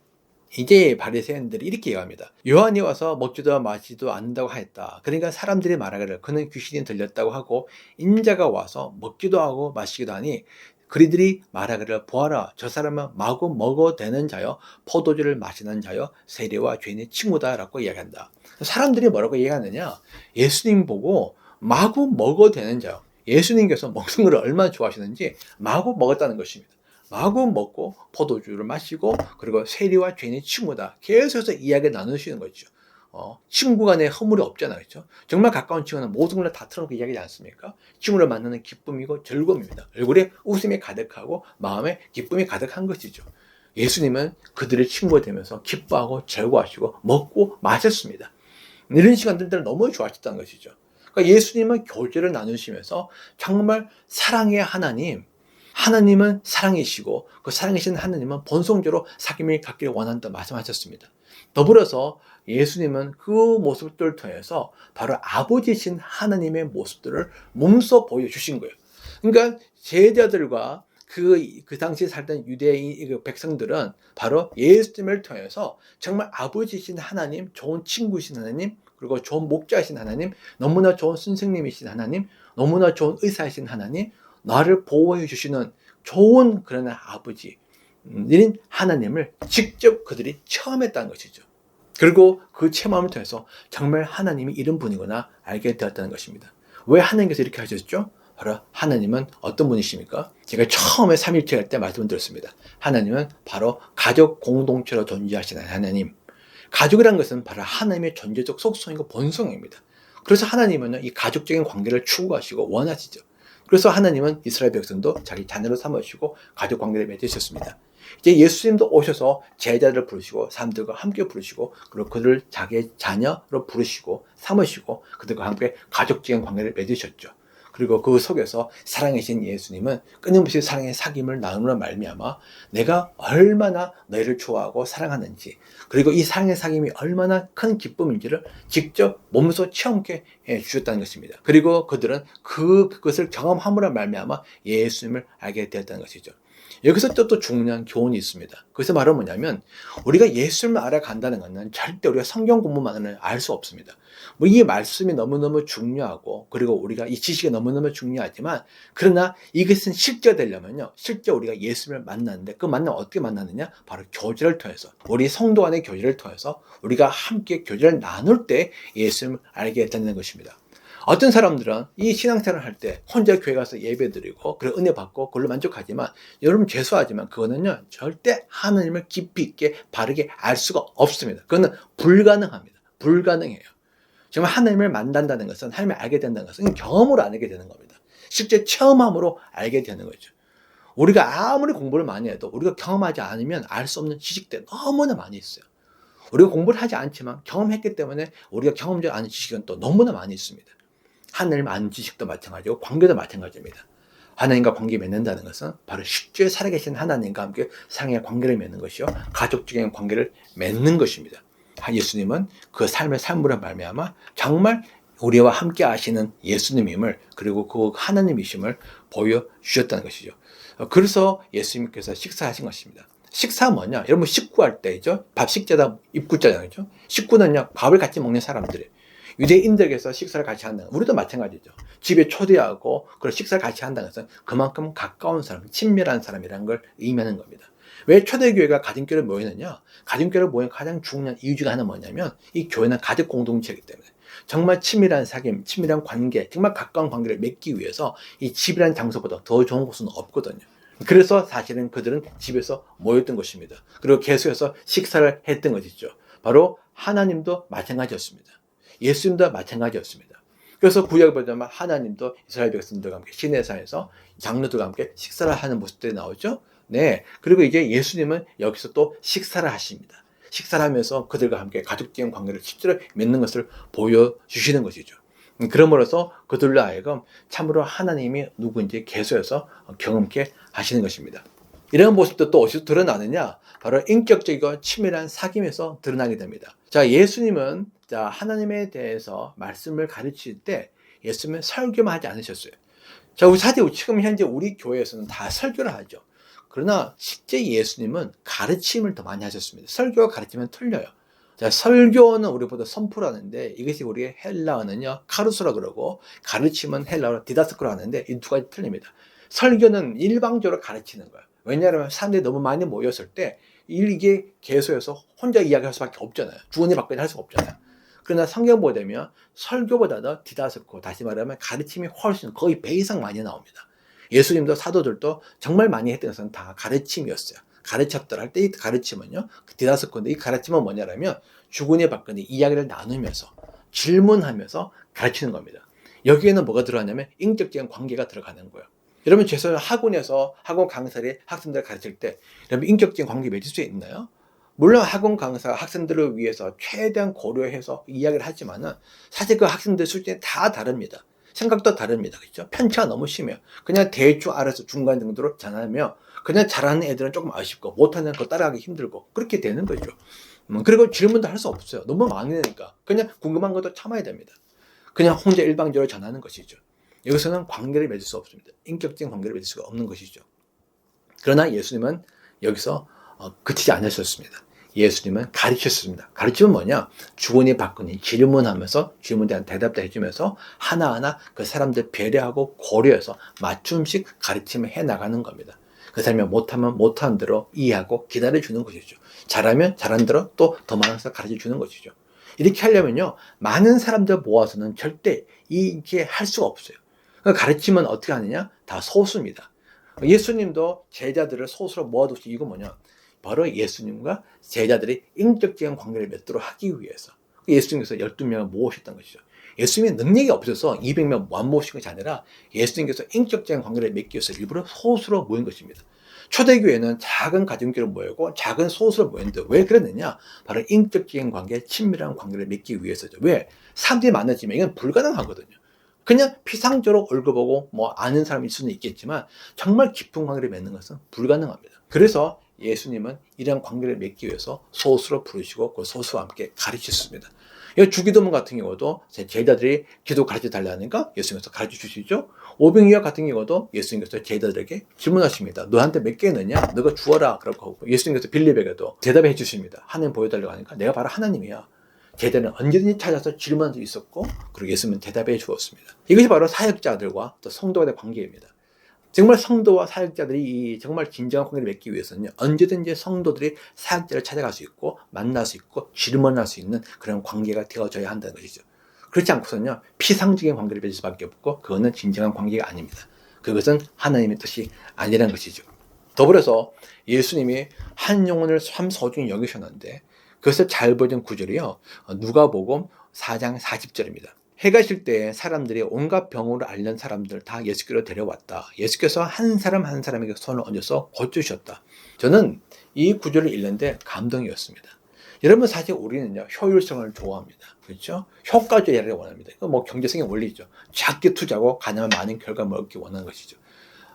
이제 바리새인들이 이렇게 얘기합니다. 요한이 와서 먹지도 마시지도 않는다고 하였다. 그러니까 사람들이 말하기를 그는 귀신이 들렸다고 하고 인자가 와서 먹기도 하고 마시기도 하니 그리들이 말하기를 보아라, 저 사람은 마구 먹어대는 자요 포도주를 마시는 자요 세리와 죄인의 친구다라고 이야기한다. 사람들이 뭐라고 얘기하느냐, 예수님 보고 마구 먹어대는 자요, 예수님께서 먹는 걸 얼마나 좋아하시는지 마구 먹었다는 것입니다. 마구 먹고 포도주를 마시고 그리고 세리와 죄인의 친구다 계속해서 이야기 나누시는 거죠. 친구 간에 허물이 없잖아요. 그렇죠? 정말 가까운 친구는 모든 걸 다 털어놓고 이야기하지 않습니까? 친구를 만나는 기쁨이고 즐거움입니다. 얼굴에 웃음이 가득하고 마음에 기쁨이 가득한 것이죠. 예수님은 그들의 친구가 되면서 기뻐하고 즐거워하시고 먹고 마셨습니다. 이런 시간들을 너무 좋아하셨다는 것이죠. 그러니까 예수님은 교제를 나누시면서 정말 사랑의 하나님은 사랑이시고 그 사랑이신 하나님은 본성적으로 사귐을 갖기를 원한다 말씀하셨습니다. 더불어서 예수님은 그 모습들을 통해서 바로 아버지신 하나님의 모습들을 몸소 보여주신 거예요. 그러니까 제자들과 그 당시 살던 유대인 백성들은 바로 예수님을 통해서 정말 아버지신 하나님, 좋은 친구이신 하나님, 그리고 좋은 목자이신 하나님, 너무나 좋은 선생님이신 하나님, 너무나 좋은 의사이신 하나님, 나를 보호해 주시는 좋은 그런 아버지, 인 하나님을 직접 그들이 체험했다는 것이죠. 그리고 그 체험을 통해서 정말 하나님이 이런 분이구나 알게 되었다는 것입니다. 왜 하나님께서 이렇게 하셨죠? 바로 하나님은 어떤 분이십니까? 제가 처음에 삼일체 할 때 말씀드렸습니다. 하나님은 바로 가족 공동체로 존재하시는 하나님. 가족이라는 것은 바로 하나님의 존재적 속성이고 본성입니다. 그래서 하나님은 이 가족적인 관계를 추구하시고 원하시죠. 그래서 하나님은 이스라엘 백성도 자기 자녀로 삼으시고 가족 관계를 맺으셨습니다. 이제 예수님도 오셔서 제자들을 부르시고 사람들과 함께 부르시고 그리고 그들을 자기의 자녀로 부르시고 삼으시고 그들과 함께 가족적인 관계를 맺으셨죠. 그리고 그 속에서 살아계신 예수님은 끊임없이 사랑의 사귐을 나눔으로 말미암아 내가 얼마나 너희를 좋아하고 사랑하는지, 그리고 이 사랑의 사귐이 얼마나 큰 기쁨인지를 직접 몸소 체험케 해 주셨다는 것입니다. 그리고 그들은 그것을 경험함으로 말미암아 예수님을 알게 되었다는 것이죠. 여기서 또 중요한 교훈이 있습니다. 그것은 바로 뭐냐면, 우리가 예수님을 알아간다는 것은 절대 우리가 성경 공부만은 알 수 없습니다. 뭐 이 말씀이 너무너무 중요하고, 그리고 우리가 이 지식이 너무너무 중요하지만, 그러나 이것은 실제되려면요, 실제 우리가 예수님을 만나는데, 그 만남 어떻게 만나느냐? 바로 교제를 통해서, 우리 성도 간의 교제를 통해서 우리가 함께 교제를 나눌 때 예수님을 알게 된다는 것입니다. 어떤 사람들은 이 신앙생활을 할 때 혼자 교회 가서 예배드리고 그리고 은혜 받고 그걸로 만족하지만, 여러분 죄송하지만 그거는요 절대 하나님을 깊이 있게 바르게 알 수가 없습니다. 그거는 불가능합니다. 불가능해요. 정말 하나님을 만난다는 것은, 하나님을 알게 된다는 것은 경험으로 알게 되는 겁니다. 실제 체험함으로 알게 되는 거죠. 우리가 아무리 공부를 많이 해도 우리가 경험하지 않으면 알 수 없는 지식들 너무나 많이 있어요. 우리가 공부를 하지 않지만 경험했기 때문에 우리가 경험하지 않은 지식은 또 너무나 많이 있습니다. 하나님 아는 지식도 마찬가지고 관계도 마찬가지입니다. 하나님과 관계 맺는다는 것은 바로 실제 살아계신 하나님과 함께 사랑의 관계를 맺는 것이요, 가족적인 관계를 맺는 것입니다. 예수님은 그 삶의 삶으로 말미암아 정말 우리와 함께 하시는 예수님임을, 그리고 그 하나님이심을 보여주셨다는 것이죠. 그래서 예수님께서 식사하신 것입니다. 식사 뭐냐? 여러분 식구할 때죠. 밥 식자다 입구자잖아요. 식구는요 밥을 같이 먹는 사람들이에요. 유대인들에게서 식사를 같이 한다는 것, 우리도 마찬가지죠. 집에 초대하고 그런 식사를 같이 한다는 것은 그만큼 가까운 사람, 친밀한 사람이라는 걸 의미하는 겁니다. 왜 초대교회가 가정교회를 모이느냐? 가정교회를 모이는 가장 중요한 이유 중에 하나는 뭐냐면, 이 교회는 가족 공동체이기 때문에 정말 친밀한 사귐, 친밀한 관계, 정말 가까운 관계를 맺기 위해서 이 집이라는 장소보다 더 좋은 곳은 없거든요. 그래서 사실은 그들은 집에서 모였던 것입니다. 그리고 계속해서 식사를 했던 것이죠. 바로 하나님도 마찬가지였습니다. 예수님도 마찬가지였습니다. 그래서 구약을 보자면 하나님도 이스라엘 백성들과 함께 시내산에서 장로들과 함께 식사를 하는 모습들이 나오죠. 네. 그리고 이제 예수님은 여기서 또 식사를 하십니다. 식사를 하면서 그들과 함께 가족적인 관계를 실제로 맺는 것을 보여주시는 것이죠. 그러므로서 그들로 하여금 참으로 하나님이 누구인지 계속해서 경험케 하시는 것입니다. 이런 모습도 또 어디서 드러나느냐? 바로 인격적이고 친밀한 사귐에서 드러나게 됩니다. 자, 예수님은 하나님에 대해서 말씀을 가르칠 때 예수님은 설교만 하지 않으셨어요. 자, 사실 지금 현재 우리 교회에서는 다 설교를 하죠. 그러나 실제 예수님은 가르침을 더 많이 하셨습니다. 설교와 가르침은 틀려요. 자, 설교는 우리보다 선포를 하는데, 이것이 우리의 헬라어는요 카루스라 그러고, 가르침은 헬라어로 디다스코라 하는데, 이 두 가지 틀립니다. 설교는 일방적으로 가르치는 거예요. 왜냐하면 사람들이 너무 많이 모였을 때 이게 계속해서 혼자 이야기할 수밖에 없잖아요. 주원이 밖에 할 수가 없잖아요. 그러나 성경 보면 설교보다도 디다스코, 다시 말하면 가르침이 훨씬 거의 배 이상 많이 나옵니다. 예수님도 사도들도 정말 많이 했던 것은 다 가르침이었어요. 가르쳤더라 할 때 이 가르침은요, 디다스코인데, 이 가르침은 뭐냐면 주거니 받거니 이야기를 나누면서 질문하면서 가르치는 겁니다. 여기에는 뭐가 들어가냐면 인격적인 관계가 들어가는 거예요. 여러분 죄송해요, 학원에서 학원 강사들이 학생들을 가르칠 때 여러분 인격적인 관계 맺을 수 있나요? 물론 학원 강사가 학생들을 위해서 최대한 고려해서 이야기를 하지만은 사실 그 학생들 수준이 다 다릅니다. 생각도 다릅니다. 그렇죠? 편차가 너무 심해요. 그냥 대충 알아서 중간 정도로 전하면 그냥 잘하는 애들은 조금 아쉽고 못하는 거 따라가기 힘들고 그렇게 되는 거죠. 그리고 질문도 할 수 없어요. 너무 많으니까. 그냥 궁금한 것도 참아야 됩니다. 그냥 혼자 일방적으로 전하는 것이죠. 여기서는 관계를 맺을 수 없습니다. 인격적인 관계를 맺을 수가 없는 것이죠. 그러나 예수님은 여기서 그치지 않으셨습니다. 예수님은 가르쳤습니다. 가르침은 뭐냐? 주거니 받거니 질문하면서 질문에 대한 대답도 해주면서 하나하나 그 사람들 배려하고 고려해서 맞춤식 가르침을 해나가는 겁니다. 그 사람이 못하면 못하는 대로 이해하고 기다려주는 것이죠. 잘하면 잘한 대로 또 더 많아서 가르쳐주는 것이죠. 이렇게 하려면요, 많은 사람들 모아서는 절대 이게 할 수가 없어요. 가르침은 어떻게 하느냐? 다 소수입니다. 예수님도 제자들을 소수로 모아두신 이유가 뭐냐? 바로 예수님과 제자들이 인격적인 관계를 맺도록 하기 위해서 예수님께서 12명을 모으셨던 것이죠. 예수님의 능력이 없어서 200명 안 모으신 것이 아니라 예수님께서 인격적인 관계를 맺기 위해서 일부러 소수로 모인 것입니다. 초대교회는 작은 가정교회를 모이고 작은 소수로 모였는데 왜 그랬느냐? 바로 인격적인 관계, 친밀한 관계를 맺기 위해서죠. 왜? 사람들이 많아지면 이건 불가능하거든요. 그냥 피상적으로 얼굴 보고 뭐 아는 사람일 수는 있겠지만 정말 깊은 관계를 맺는 것은 불가능합니다. 그래서 예수님은 이런 관계를 맺기 위해서 소수로 부르시고 그 소수와 함께 가르치셨습니다. 이 주기도문 같은 경우도 제자들이 기도 가르쳐 달라니까 예수님께서 가르쳐 주시죠. 오병이어 같은 경우도 예수님께서 제자들에게 질문하십니다. 너한테 몇 개 있느냐? 너가 주어라. 그렇고 예수님께서 빌립에게도 대답해 주십니다. 하나님 보여달라고 하니까 내가 바로 하나님이야. 제자는 언제든지 찾아서 질문할 수 있었고 그리고 예수님은 대답해 주었습니다. 이것이 바로 사역자들과 또 성도와의 관계입니다. 정말 성도와 사역자들이 정말 진정한 관계를 맺기 위해서는 언제든지 성도들이 사역자를 찾아갈 수 있고 만날 수 있고 질문할 수 있는 그런 관계가 되어져야 한다는 것이죠. 그렇지 않고서는요 피상적인 관계를 맺을 수밖에 없고 그거는 진정한 관계가 아닙니다. 그것은 하나님의 뜻이 아니라는 것이죠. 더불어서 예수님이 한 영혼을 참 소중히 여기셨는데 그것을 잘 보여준 구절이요 누가복음 4장 40절입니다. 해가 질 때 사람들이 온갖 병으로 앓는 사람들 다 예수께로 데려왔다. 예수께서 한 사람 한 사람에게 손을 얹어서 고쳐주셨다. 저는 이 구절을 읽는데 감동이었습니다. 여러분 사실 우리는요 효율성을 좋아합니다. 그렇죠? 효과적이라를 원합니다. 이거 뭐 경제성의 원리죠. 작게 투자하고 가능한 많은 결과물을 얻기 원하는 것이죠.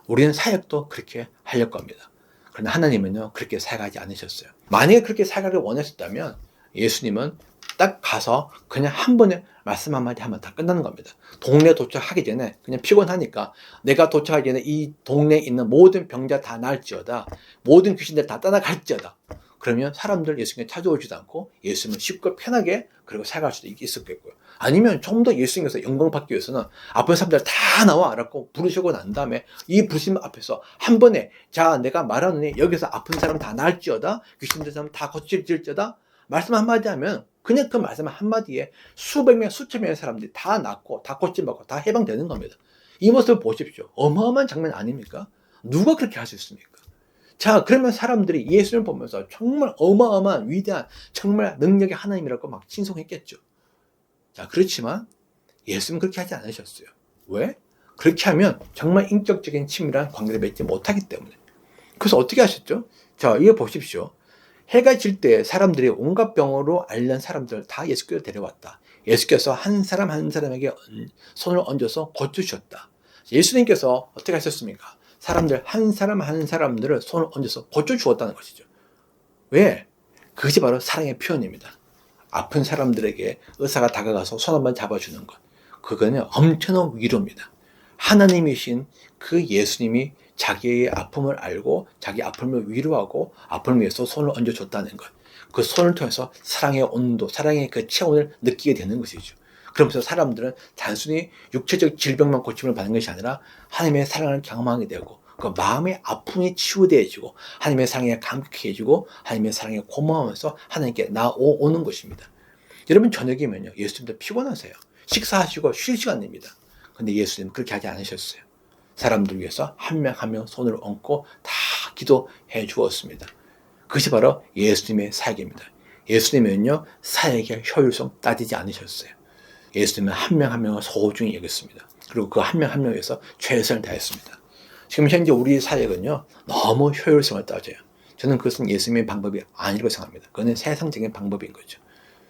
우리는 사역도 그렇게 하려고 합니다. 그러나 하나님은요 그렇게 사역하지 않으셨어요. 만약에 그렇게 사역을 원하셨다면 예수님은 딱 가서 그냥 한 번에 말씀 한마디 하면 다 끝나는 겁니다. 동네 도착하기 전에 그냥 피곤하니까 내가 도착하기 전에 이 동네에 있는 모든 병자 다 나을지어다. 모든 귀신들 다 떠나갈지어다. 그러면 사람들 예수님께 찾아오지도 않고 예수님은 쉽고 편하게 그리고 살아갈 수도 있었겠고요. 아니면 좀 더 예수님께서 영광 받기 위해서는 아픈 사람들 다 나와 라고 부르시고 난 다음에 이 부르심 앞에서 한 번에 자 내가 말하노니 여기서 아픈 사람 다 나을지어다. 귀신들 사람 다 고칠지어다. 말씀 한마디 하면 그냥 그 말씀 한마디에 수백 명, 수천 명의 사람들이 다 낫고 다 고침받고 다 해방되는 겁니다. 이 모습을 보십시오. 어마어마한 장면 아닙니까? 누가 그렇게 할 수 있습니까? 자, 그러면 사람들이 예수를 보면서 정말 어마어마한 위대한 정말 능력의 하나님이라고 막 칭송했겠죠. 자, 그렇지만 예수는 그렇게 하지 않으셨어요. 왜? 그렇게 하면 정말 인격적인 친밀한 관계를 맺지 못하기 때문에. 그래서 어떻게 하셨죠? 자, 이거 보십시오. 해가 질 때 사람들이 온갖 병으로 앓는 사람들 다 예수께로 데려왔다. 예수께서 한 사람 한 사람에게 손을 얹어서 고쳐주셨다. 예수님께서 어떻게 하셨습니까? 사람들 한 사람 한 사람들을 손을 얹어서 고쳐주었다는 것이죠. 왜? 그것이 바로 사랑의 표현입니다. 아픈 사람들에게 의사가 다가가서 손 한번 잡아주는 것. 그거는 엄청난 위로입니다. 하나님이신 그 예수님이 자기의 아픔을 알고 자기 아픔을 위로하고 아픔을 위해서 손을 얹어줬다는 것. 그 손을 통해서 사랑의 온도, 사랑의 그 체온을 느끼게 되는 것이죠. 그러면서 사람들은 단순히 육체적 질병만 고침을 받는 것이 아니라 하나님의 사랑을 경험하게 되고 그 마음의 아픔이 치유되어지고 하나님의 사랑에 감격해지고 하나님의 사랑에 고마워하면서 하나님께 나오는 것입니다. 여러분 저녁이면요 예수님도 피곤하세요. 식사하시고 쉴 시간입니다. 근데 예수님은 그렇게 하지 않으셨어요. 사람들 위해서 한 명 한 명 손을 얹고 다 기도해 주었습니다. 그것이 바로 예수님의 사역입니다. 예수님은요 사역의 효율성 따지지 않으셨어요. 예수님은 한 명 한 명을 소중히 여겼습니다. 그리고 그 한 명 한 명을 위해서 최선을 다했습니다. 지금 현재 우리 사역은요 너무 효율성을 따져요. 저는 그것은 예수님의 방법이 아니라고 생각합니다. 그거는 세상적인 방법인 거죠.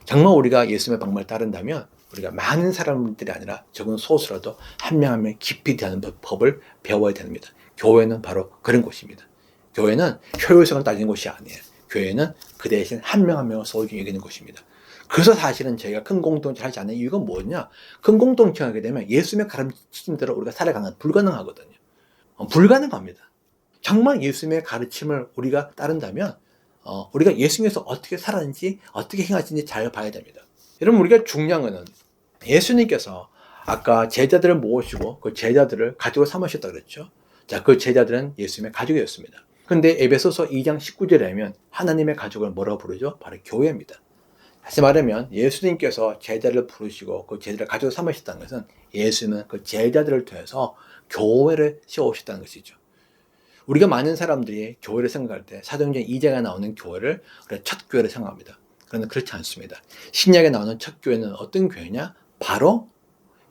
정말 우리가 예수님의 방법을 따른다면 우리가 많은 사람들이 아니라 적은 소수라도 한 명 한 명 깊이 대하는 법을 배워야 됩니다. 교회는 바로 그런 곳입니다. 교회는 효율성을 따지는 곳이 아니에요. 교회는 그 대신 한 명 한 명을 소중히 여기는 곳입니다. 그래서 사실은 저희가 큰 공동체를 하지 않는 이유가 뭐냐? 큰 공동체를 하게 되면 예수님의 가르침대로 우리가 살아가는 건 불가능하거든요. 불가능합니다. 정말 예수님의 가르침을 우리가 따른다면 우리가 예수님께서 어떻게 살았는지 어떻게 행하신지 잘 봐야 됩니다. 여러분 우리가 중요한 것은 예수님께서 아까 제자들을 모으시고 그 제자들을 가족을 삼으셨다 그랬죠. 자, 그 제자들은 예수님의 가족이었습니다. 그런데 에베소서 2장 19절에 하면 하나님의 가족을 뭐라고 부르죠? 바로 교회입니다. 다시 말하면 예수님께서 제자를 부르시고 그 제자를 가족을 삼으셨다는 것은 예수님은 그 제자들을 통해서 교회를 세우셨다는 것이죠. 우리가 많은 사람들이 교회를 생각할 때 사도행전 2장에 나오는 교회를 첫 교회를 생각합니다. 그런데 그렇지 않습니다. 신약에 나오는 첫 교회는 어떤 교회냐? 바로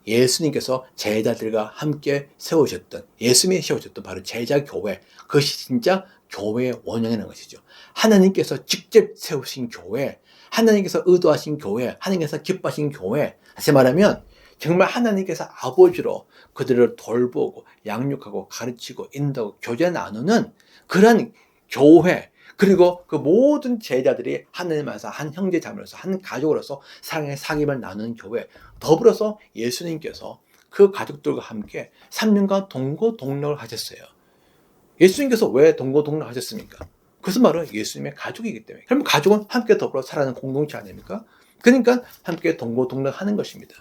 예수님께서 제자들과 함께 세우셨던 예수님이 세우셨던 바로 제자교회. 그것이 진짜 교회의 원형이라는 것이죠. 하나님께서 직접 세우신 교회, 하나님께서 의도하신 교회, 하나님께서 기뻐하신 교회. 다시 말하면 정말 하나님께서 아버지로 그들을 돌보고 양육하고 가르치고 인도하고 교제 나누는 그런 교회, 그리고 그 모든 제자들이 하나님 안에서 한 형제자매로서 한 가족으로서 사랑의 사귐을 나누는 교회, 더불어서 예수님께서 그 가족들과 함께 3년간 동고동락을 하셨어요. 예수님께서 왜 동고동락을 하셨습니까? 그것은 바로 예수님의 가족이기 때문에. 그럼 가족은 함께 더불어 살아가는 공동체 아닙니까? 그러니까 함께 동고동락하는 것입니다.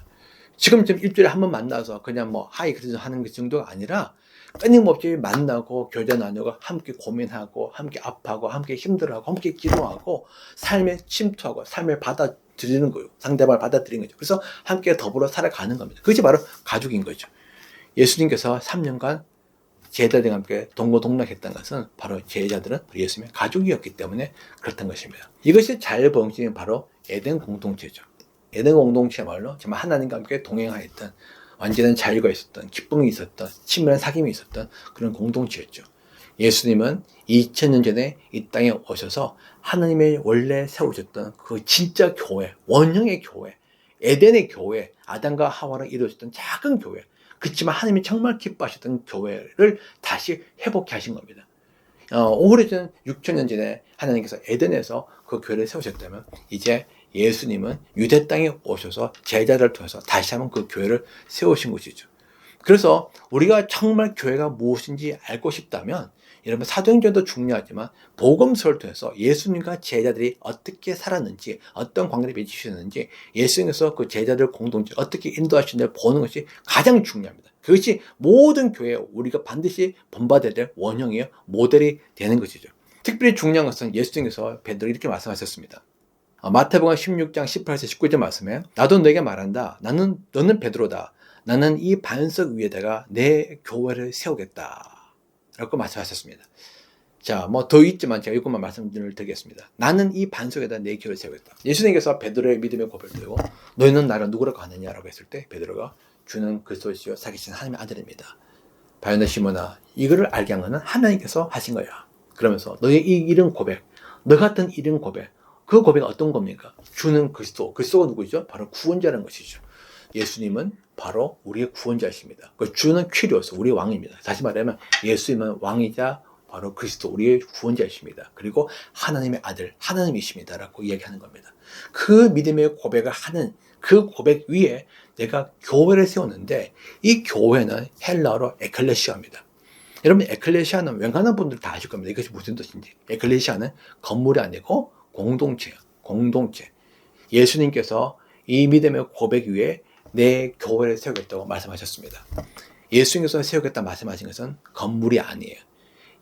지금 일주일에 한 번 만나서 그냥 뭐 하이 그래서 하는 그 정도가 아니라 끊임없이 만나고 교제 나누고 함께 고민하고 함께 아파하고 함께 힘들어하고 함께 기도하고 삶에 침투하고 삶을 받아들이는 거예요. 상대방을 받아들이는 거죠. 그래서 함께 더불어 살아가는 겁니다. 그것이 바로 가족인 거죠. 예수님께서 3년간 제자들과 함께 동고동락했던 것은 바로 제자들은 예수님의 가족이었기 때문에 그렇던 것입니다. 이것이 잘 번지는 바로 에덴 공동체죠. 에덴 공동체야말로 정말 하나님과 함께 동행하였던 완전한 자유가 있었던, 기쁨이 있었던, 친밀한 사귐이 있었던 그런 공동체였죠. 예수님은 2000년 전에 이 땅에 오셔서 하나님의 원래 세우셨던 그 진짜 교회, 원형의 교회, 에덴의 교회, 아담과 하와로 이루어졌던 작은 교회, 그렇지만 하나님이 정말 기뻐하셨던 교회를 다시 회복해 하신 겁니다. 오래전 6000년 전에 하나님께서 에덴에서 그 교회를 세우셨다면 이제 예수님은 유대 땅에 오셔서 제자들을 통해서 다시 한번 그 교회를 세우신 것이죠. 그래서 우리가 정말 교회가 무엇인지 알고 싶다면 여러분 사도행전도 중요하지만 복음서를 통해서 예수님과 제자들이 어떻게 살았는지 어떤 관계를 맺으셨는지 예수님께서 그 제자들 공동체 어떻게 인도하시는지 보는 것이 가장 중요합니다. 그것이 모든 교회에 우리가 반드시 본받아야 될 원형이요 모델이 되는 것이죠. 특별히 중요한 것은 예수님께서 베드로에게 이렇게 말씀하셨습니다. 마태복음 16장 18에서 19절 말씀에 나도 너에게 말한다. 너는 베드로다. 나는 이 반석 위에다가 내 교회를 세우겠다. 라고 말씀하셨습니다. 자, 뭐 더 있지만 제가 이것만 말씀을 드리겠습니다. 나는 이 반석에다 내 교회를 세우겠다. 예수님께서 베드로의 믿음의 고백을 들고 너희는 나를 누구라고 하느냐라고 했을 때 베드로가 주는 그리스도시요 살기신 하나님의 아들입니다. 바요나 시몬아 이거를 알게 한 거는 하나님께서 하신 거야. 그러면서 너의 이 이름 고백, 너 같은 이름 고백, 그 고백은 어떤 겁니까? 주는 그리스도, 그리스도가 누구죠? 바로 구원자라는 것이죠. 예수님은 바로 우리의 구원자이십니다. 그 주는 퀴리오스, 우리의 왕입니다. 다시 말하면 예수님은 왕이자 바로 그리스도, 우리의 구원자이십니다. 그리고 하나님의 아들, 하나님이십니다. 라고 이야기하는 겁니다. 그 믿음의 고백을 하는 그 고백 위에 내가 교회를 세웠는데 이 교회는 헬라어로 에클레시아입니다. 여러분 에클레시아는 웬간한 분들 다 아실 겁니다. 이것이 무슨 뜻인지. 에클레시아는 건물이 아니고 공동체예요. 공동체. 예수님께서 이 믿음의 고백 위에 내 교회를 세우겠다고 말씀하셨습니다. 예수님께서 세우겠다 말씀하신 것은 건물이 아니에요.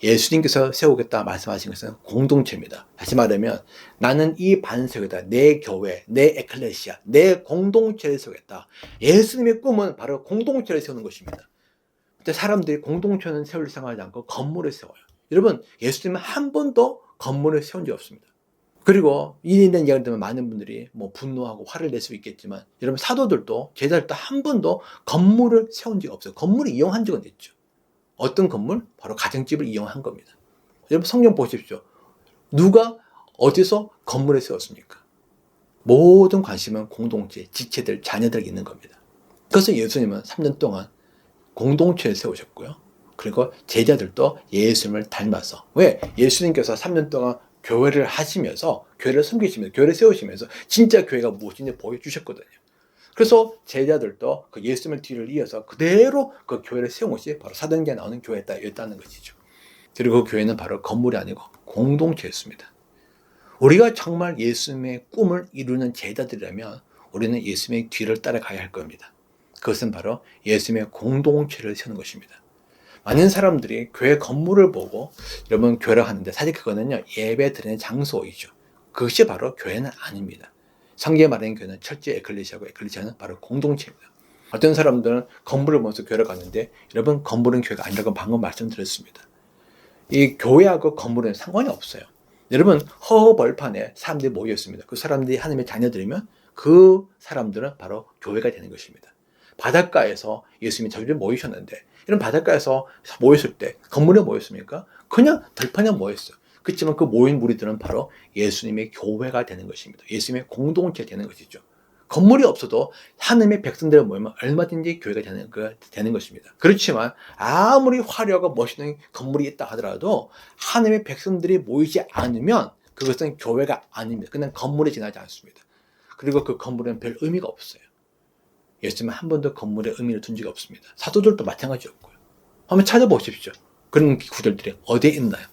예수님께서 세우겠다 말씀하신 것은 공동체입니다. 다시 말하면 나는 이 반석에다 내 교회, 내 에클레시아, 내 공동체를 세우겠다. 예수님의 꿈은 바로 공동체를 세우는 것입니다. 근데 사람들이 공동체는 세울 생각하지 않고 건물을 세워요. 여러분 예수님은 한 번도 건물을 세운 적이 없습니다. 그리고 이런 이야기를 들으면 많은 분들이 뭐 분노하고 화를 낼 수 있겠지만 여러분 사도들도 제자들도 한 번도 건물을 세운 적이 없어요. 건물을 이용한 적은 있죠. 어떤 건물? 바로 가정집을 이용한 겁니다. 여러분 성경 보십시오. 누가 어디서 건물을 세웠습니까? 모든 관심은 공동체, 지체들, 자녀들에 있는 겁니다. 그래서 예수님은 3년 동안 공동체를 세우셨고요. 그리고 제자들도 예수님을 닮아서 왜? 예수님께서 3년 동안 교회를 하시면서 교회를 섬기시면서 교회를 세우시면서 진짜 교회가 무엇인지 보여주셨거든요. 그래서 제자들도 그 예수님의 뒤를 이어서 그대로 그 교회를 세운 것이 바로 사도행전에 나오는 교회였다는 것이죠. 그리고 그 교회는 바로 건물이 아니고 공동체였습니다. 우리가 정말 예수님의 꿈을 이루는 제자들이라면 우리는 예수님의 뒤를 따라가야 할 겁니다. 그것은 바로 예수님의 공동체를 세우는 것입니다. 많은 사람들이 교회 건물을 보고 여러분 교회를 하는데 사실 그거는요 예배 드리는 장소이죠. 그것이 바로 교회는 아닙니다. 성경에 말하는 교회는 철저히 에클레시아고 에클레시아는 바로 공동체입니다. 어떤 사람들은 건물을 보면서 교회를 갔는데 여러분 건물은 교회가 아니라고 방금 말씀드렸습니다. 이 교회하고 건물은 상관이 없어요. 여러분 허허벌판에 사람들이 모여 있습니다. 그 사람들이 하나님의 자녀들이면 그 사람들은 바로 교회가 되는 것입니다. 바닷가에서 예수님이 저희들 모이셨는데 이런 바닷가에서 모였을 때 건물에 모였습니까? 그냥 들판에 모였어요. 그렇지만 그 모인 무리들은 바로 예수님의 교회가 되는 것입니다. 예수님의 공동체 되는 것이죠. 건물이 없어도 하나님의 백성들을 모이면 얼마든지 교회가 되는 것입니다. 그렇지만 아무리 화려하고 멋있는 건물이 있다 하더라도 하나님의 백성들이 모이지 않으면 그것은 교회가 아닙니다. 그냥 건물에 지나지 않습니다. 그리고 그 건물은 별 의미가 없어요. 예수님은 한 번도 건물에 의미를 둔 적이 없습니다. 사도들도 마찬가지였고요. 한번 찾아보십시오. 그런 구절들이 어디에 있나요?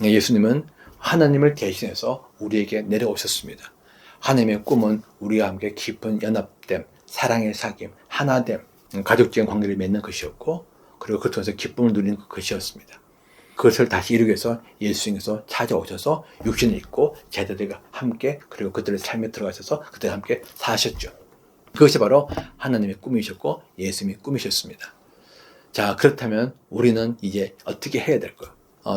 예수님은 하나님을 대신해서 우리에게 내려오셨습니다. 하나님의 꿈은 우리와 함께 깊은 연합됨, 사랑의 사귐, 하나됨, 가족적인 관계를 맺는 것이었고, 그리고 그 통해서 기쁨을 누리는 것이었습니다. 그것을 다시 이루기 위해서 예수님께서 찾아오셔서 육신을 입고 제자들과 함께, 그리고 그들의 삶에 들어가셔서 그들과 함께 사셨죠. 그것이 바로 하나님의 꿈이셨고 예수님의 꿈이셨습니다. 자, 그렇다면 우리는 이제 어떻게 해야 될까요?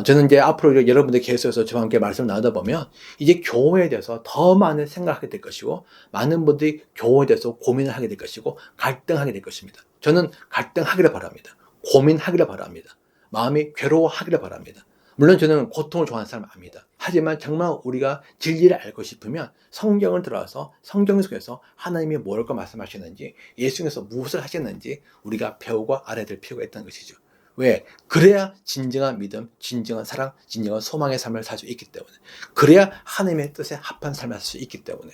저는 이제 앞으로 여러분들 계속해서 저와 함께 말씀을 나누다 보면 이제 교회에 대해서 더 많은 생각하게 될 것이고, 많은 분들이 교회에 대해서 고민을 하게 될 것이고, 갈등하게 될 것입니다. 저는 갈등하기를 바랍니다. 고민하기를 바랍니다. 마음이 괴로워하기를 바랍니다. 물론 저는 고통을 좋아하는 사람 압니다. 하지만 정말 우리가 진리를 알고 싶으면 성경을 들어와서 성경 속에서 하나님이 뭘까 말씀하시는지, 예수님께서 무엇을 하셨는지 우리가 배우고 알아야 될 필요가 있다는 것이죠. 왜? 그래야 진정한 믿음, 진정한 사랑, 진정한 소망의 삶을 살 수 있기 때문에, 그래야 하나님의 뜻에 합한 삶을 살 수 있기 때문에,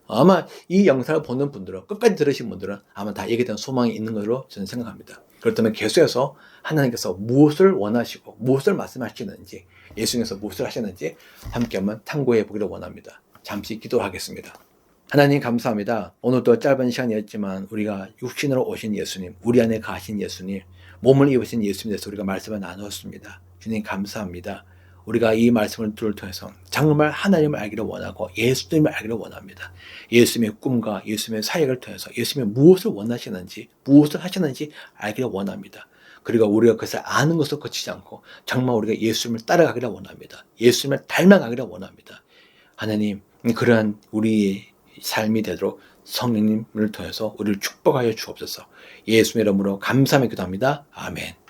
아마 이 영상을 보는 분들은, 끝까지 들으신 분들은 아마 다 얘기에 대한 소망이 있는 것으로 저는 생각합니다. 그렇다면 계속해서 하나님께서 무엇을 원하시고 무엇을 말씀하시는지, 예수님께서 무엇을 하셨는지 함께 한번 탐구해 보기를 원합니다. 잠시 기도하겠습니다. 하나님 감사합니다. 오늘도 짧은 시간이었지만 우리가 육신으로 오신 예수님, 우리 안에 가신 예수님, 몸을 입으신 예수님에 대해서 우리가 말씀을 나누었습니다. 주님 감사합니다. 우리가 이 말씀을 통해서 정말 하나님을 알기를 원하고 예수님을 알기를 원합니다. 예수님의 꿈과 예수님의 사역을 통해서 예수님이 무엇을 원하시는지, 무엇을 하시는지 알기를 원합니다. 그리고 우리가 그것을 아는 것으로 그치지 않고 정말 우리가 예수님을 따라가기를 원합니다. 예수님을 닮아가기를 원합니다. 하나님, 그러한 우리의 삶이 되도록 성령님을 통해서 우리를 축복하여 주옵소서. 예수의 이름으로 감사하며 기도합니다. 아멘.